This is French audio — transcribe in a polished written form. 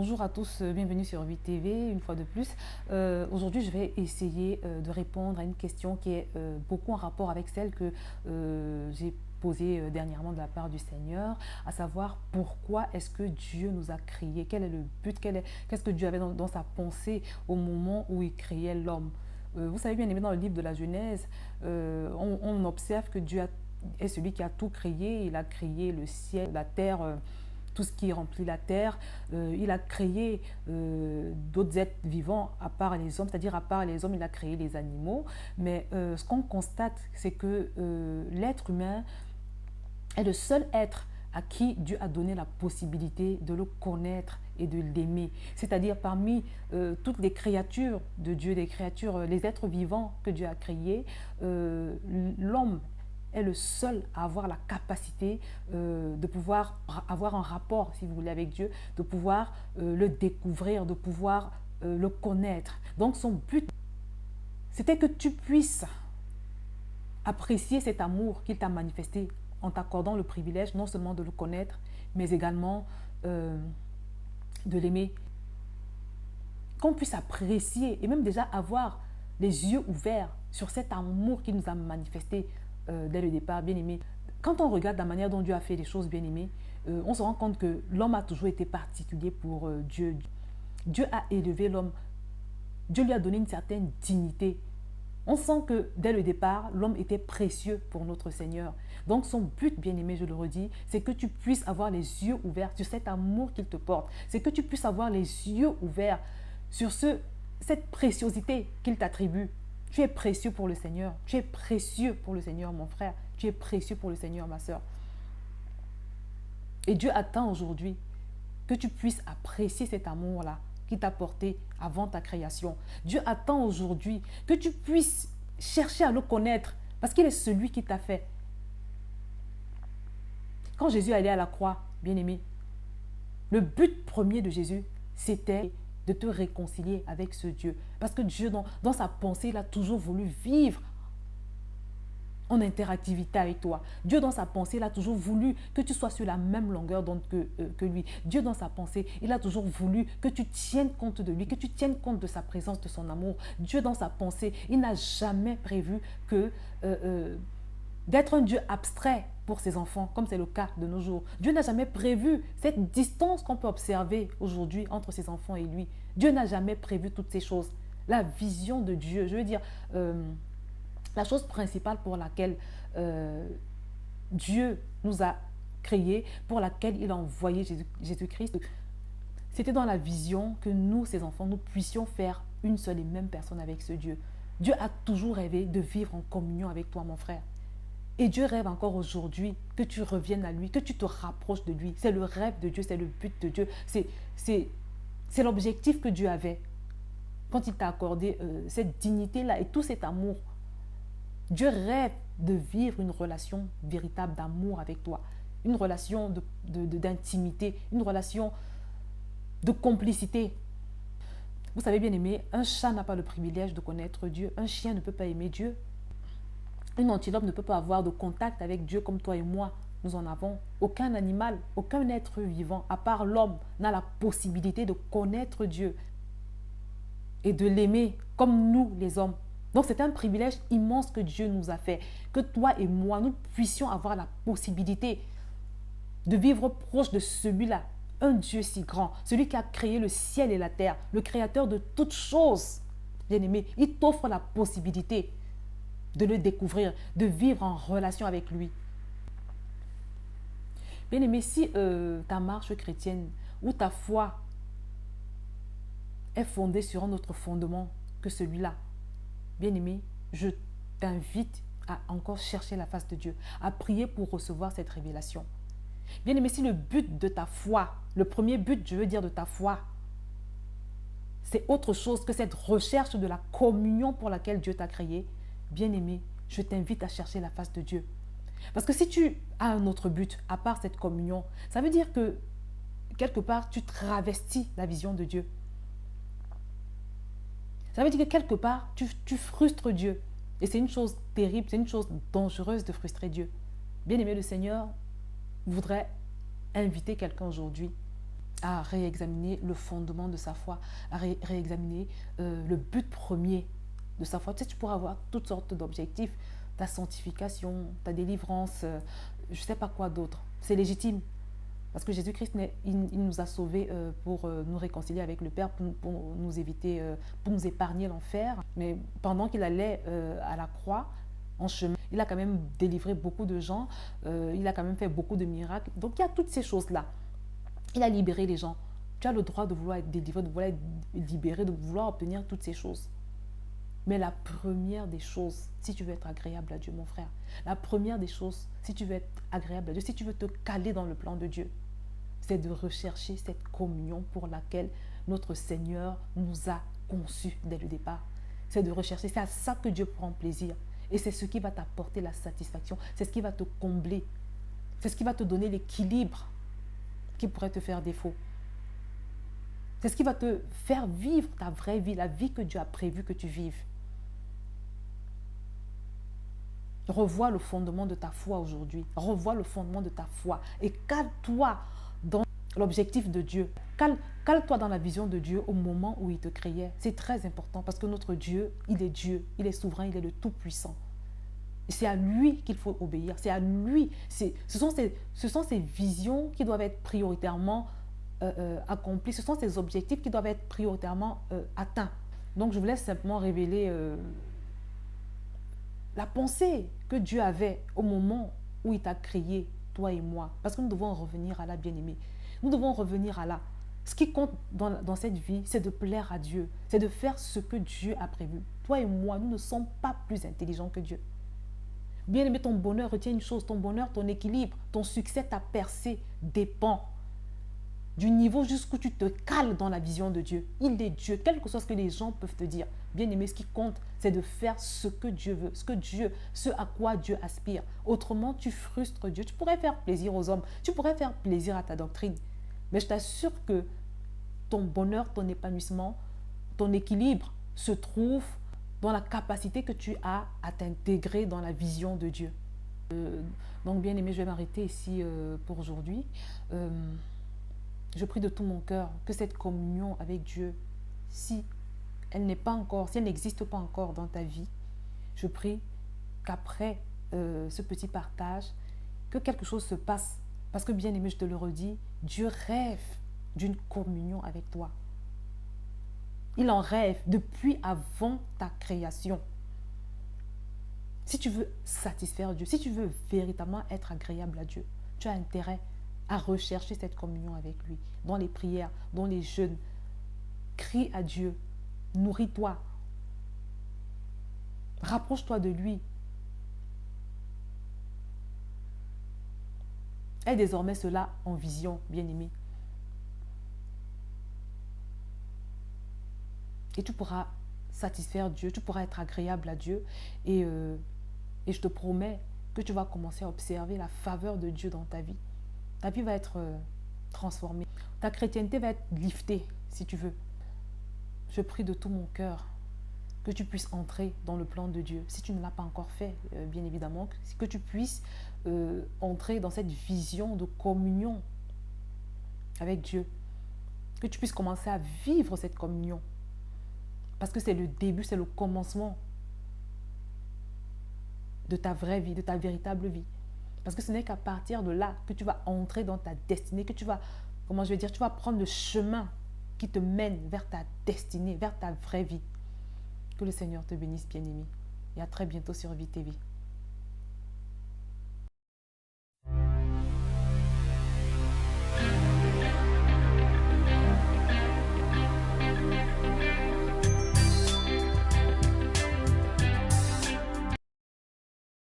Bonjour à tous, bienvenue sur 8 TV une fois de plus. Aujourd'hui, je vais essayer de répondre à une question qui est beaucoup en rapport avec celle que j'ai posée dernièrement de la part du Seigneur, à savoir pourquoi est-ce que Dieu nous a créés, quel est le but, qu'est-ce que Dieu avait dans sa pensée au moment où il créait l'homme. Vous savez bien aimé, dans le livre de la Genèse, on observe que Dieu est celui qui a tout créé. Il a créé le ciel, la terre, tout ce qui remplit la terre. Il a créé d'autres êtres vivants à part les hommes, c'est-à-dire à part les hommes, il a créé les animaux. Mais ce qu'on constate, c'est que l'être humain est le seul être à qui Dieu a donné la possibilité de le connaître et de l'aimer. C'est-à-dire parmi toutes les créatures de Dieu, les créatures, les êtres vivants que Dieu a créés, l'homme est le seul à avoir la capacité de pouvoir avoir un rapport, si vous voulez, avec Dieu, de pouvoir le découvrir, de pouvoir le connaître. Donc son but, c'était que tu puisses apprécier cet amour qu'il t'a manifesté en t'accordant le privilège non seulement de le connaître, mais également de l'aimer. Qu'on puisse apprécier et même déjà avoir les yeux ouverts sur cet amour qu'il nous a manifesté dès le départ, bien aimé. Quand on regarde la manière dont Dieu a fait les choses, bien aimé, on se rend compte que l'homme a toujours été particulier pour Dieu. Dieu a élevé l'homme. Dieu lui a donné une certaine dignité. On sent que dès le départ, l'homme était précieux pour notre Seigneur. Donc son but, bien aimé, je le redis, c'est que tu puisses avoir les yeux ouverts sur cet amour qu'il te porte. C'est que tu puisses avoir les yeux ouverts sur cette préciosité qu'il t'attribue. Tu es précieux pour le Seigneur. Tu es précieux pour le Seigneur, mon frère. Tu es précieux pour le Seigneur, ma soeur. Et Dieu attend aujourd'hui que tu puisses apprécier cet amour-là qu'il t'a porté avant ta création. Dieu attend aujourd'hui que tu puisses chercher à le connaître parce qu'il est celui qui t'a fait. Quand Jésus allait à la croix, bien-aimé, le but premier de Jésus, c'était de te réconcilier avec ce Dieu. Parce que Dieu, dans sa pensée, il a toujours voulu vivre en interactivité avec toi. Dieu, dans sa pensée, il a toujours voulu que tu sois sur la même longueur d'onde que lui. Dieu, dans sa pensée, il a toujours voulu que tu tiennes compte de lui, que tu tiennes compte de sa présence, de son amour. Dieu, dans sa pensée, il n'a jamais prévu que d'être un Dieu abstrait pour ses enfants, comme c'est le cas de nos jours. Dieu n'a jamais prévu cette distance qu'on peut observer aujourd'hui entre ses enfants et lui. Dieu n'a jamais prévu toutes ces choses. La vision de Dieu, je veux dire, la chose principale pour laquelle Dieu nous a créés, pour laquelle il a envoyé Jésus-Christ, c'était dans la vision que nous, ses enfants, nous puissions faire une seule et même personne avec ce Dieu. Dieu a toujours rêvé de vivre en communion avec toi, mon frère. Et Dieu rêve encore aujourd'hui que tu reviennes à lui, que tu te rapproches de lui. C'est le rêve de Dieu, c'est le but de Dieu. C'est l'objectif que Dieu avait quand il t'a accordé cette dignité-là et tout cet amour. Dieu rêve de vivre une relation véritable d'amour avec toi, une relation d'intimité, une relation de complicité. Vous savez bien aimé, un chat n'a pas le privilège de connaître Dieu, un chien ne peut pas aimer Dieu. Une antilope ne peut pas avoir de contact avec Dieu comme toi et moi, nous en avons. Aucun animal, aucun être vivant, à part l'homme, n'a la possibilité de connaître Dieu et de l'aimer comme nous, les hommes. Donc c'est un privilège immense que Dieu nous a fait, que toi et moi, nous puissions avoir la possibilité de vivre proche de celui-là, un Dieu si grand, celui qui a créé le ciel et la terre, le créateur de toutes choses. Bien-aimé, il t'offre la possibilité de le découvrir, de vivre en relation avec lui. Bien-aimé, si ta marche chrétienne ou ta foi est fondée sur un autre fondement que celui-là, bien-aimé, je t'invite à encore chercher la face de Dieu, à prier pour recevoir cette révélation. Bien-aimé, si le but de ta foi, le premier but, je veux dire, de ta foi, c'est autre chose que cette recherche de la communion pour laquelle Dieu t'a créé, bien-aimé, je t'invite à chercher la face de Dieu. Parce que si tu as un autre but, à part cette communion, ça veut dire que, quelque part, tu travestis la vision de Dieu. Ça veut dire que, quelque part, tu frustres Dieu. Et c'est une chose terrible, c'est une chose dangereuse de frustrer Dieu. Bien-aimé, le Seigneur voudrait inviter quelqu'un aujourd'hui à réexaminer le fondement de sa foi, à réexaminer le but premier de sa foi. Tu sais, tu pourras avoir toutes sortes d'objectifs, ta sanctification, ta délivrance, je ne sais pas quoi d'autre. C'est légitime. Parce que Jésus-Christ, il nous a sauvés pour nous réconcilier avec le Père, pour nous éviter, pour nous épargner l'enfer. Mais pendant qu'il allait à la croix, en chemin, il a quand même délivré beaucoup de gens, il a quand même fait beaucoup de miracles. Donc il y a toutes ces choses-là. Il a libéré les gens. Tu as le droit de vouloir être délivré, de vouloir être libéré, de vouloir obtenir toutes ces choses. Mais la première des choses, si tu veux être agréable à Dieu, mon frère, la première des choses, si tu veux être agréable à Dieu, si tu veux te caler dans le plan de Dieu, c'est de rechercher cette communion pour laquelle notre Seigneur nous a conçus dès le départ. C'est de rechercher, c'est à ça que Dieu prend plaisir. Et c'est ce qui va t'apporter la satisfaction, c'est ce qui va te combler, c'est ce qui va te donner l'équilibre qui pourrait te faire défaut. C'est ce qui va te faire vivre ta vraie vie, la vie que Dieu a prévu que tu vives. Revois le fondement de ta foi aujourd'hui. Revois le fondement de ta foi et cale-toi dans l'objectif de Dieu. Cale-toi dans la vision de Dieu au moment où il te créait. C'est très important parce que notre Dieu, il est souverain, il est le Tout-Puissant. C'est à lui qu'il faut obéir, c'est à lui. Ce sont ces visions qui doivent être prioritairement accomplies, ce sont ces objectifs qui doivent être prioritairement atteints. Donc je voulais simplement révéler la pensée que Dieu avait au moment où il t'a créé, toi et moi. Parce que nous devons revenir à la bien-aimée. Nous devons revenir à là. Ce qui compte dans cette vie, c'est de plaire à Dieu. C'est de faire ce que Dieu a prévu. Toi et moi, nous ne sommes pas plus intelligents que Dieu. Bien-aimé, ton bonheur, retiens une chose, ton bonheur, ton équilibre, ton succès, ta percée dépend du niveau jusqu'où tu te cales dans la vision de Dieu. Il est Dieu, quel que soit ce que les gens peuvent te dire. Bien-aimé, ce qui compte, c'est de faire ce que Dieu veut, ce à quoi Dieu aspire. Autrement, tu frustres Dieu. Tu pourrais faire plaisir aux hommes, tu pourrais faire plaisir à ta doctrine. Mais je t'assure que ton bonheur, ton épanouissement, ton équilibre se trouve dans la capacité que tu as à t'intégrer dans la vision de Dieu. Donc, bien aimé, je vais m'arrêter ici pour aujourd'hui. Je prie de tout mon cœur que cette communion avec Dieu, si elle n'existe pas encore dans ta vie, je prie qu'après ce petit partage, que quelque chose se passe. Parce que, bien aimé, je te le redis, Dieu rêve d'une communion avec toi. Il en rêve depuis avant ta création. Si tu veux satisfaire Dieu, si tu veux véritablement être agréable à Dieu, tu as intérêt à rechercher cette communion avec lui, dans les prières, dans les jeûnes. Crie à Dieu, nourris-toi, rapproche-toi de lui. Aie désormais cela en vision, bien-aimé. Et tu pourras satisfaire Dieu, tu pourras être agréable à Dieu. Et je te promets que tu vas commencer à observer la faveur de Dieu dans ta vie. Ta vie va être transformée. Ta chrétienté va être liftée, si tu veux. Je prie de tout mon cœur que tu puisses entrer dans le plan de Dieu. Si tu ne l'as pas encore fait, bien évidemment, que tu puisses entrer dans cette vision de communion avec Dieu. Que tu puisses commencer à vivre cette communion. Parce que c'est le début, c'est le commencement de ta vraie vie, de ta véritable vie. Parce que ce n'est qu'à partir de là que tu vas entrer dans ta destinée, que tu vas, tu vas prendre le chemin qui te mène vers ta destinée, vers ta vraie vie. Que le Seigneur te bénisse, bien-aimé. Et à très bientôt sur Vie TV.